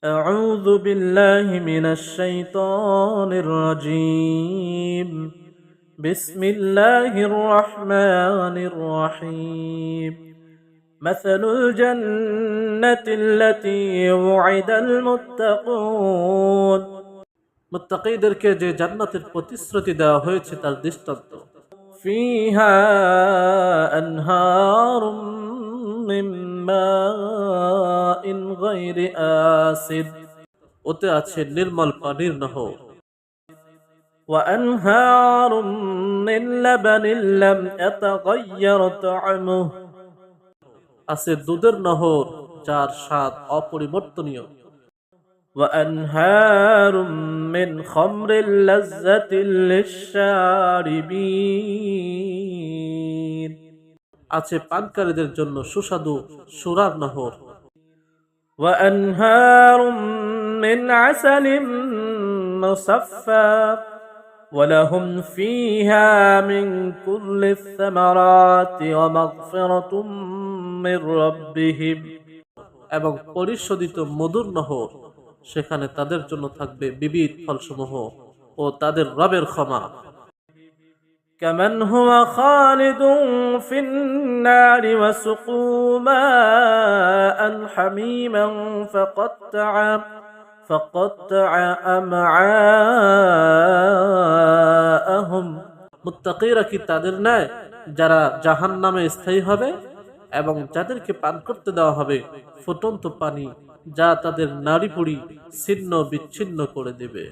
أعوذ بالله من الشيطان الرجيم بسم الله الرحمن الرحيم مثل الجنة التي وعد المتقون মুত্তাকীদেরকে যে জান্নাতের প্রতিশ্রুতি দেওয়া হয়েছে তার দৃষ্টান্ত ফিহা আনহারুম মিন মাইন গায়রি আসিদ ওতে আছে নির্মল পানির নহর ওয়া আনহারুম মিন লাবানিন লাম ইয়াতাগায়্যার তা'আমুহু আছে দুধের নহর যার স্বাদ অপরিবর্তনীয় وأنهار من خمر لذة للشاربين আছে পানকারীদের জন্য সুস্বাদু সুরার নহর وأنهار من عسل مصفى ولهم فيها من كل الثمرات ومغفرة من ربهم এবং পরিশোধিত মধুর নহর সেখানে তাদের জন্য থাকবে বিবিধ ফলসমূহ ও তাদের রবের ক্ষমা কামান হুয়া খালিদুন ফিন-নার ওয়া সুকু মা'আন হামিমান ফাকাত্তা'a আমআআহুম মুত্তাকীরা কি তাদের ন্যায় যারা জাহান্নামে স্থায়ী হবে এবং যাদেরকে পান করতে দেওয়া হবে ফুটন্ত পানি যা তাদের নাড়িভুড়ি ছিন্ন বিচ্ছিন্ন করে দেবে।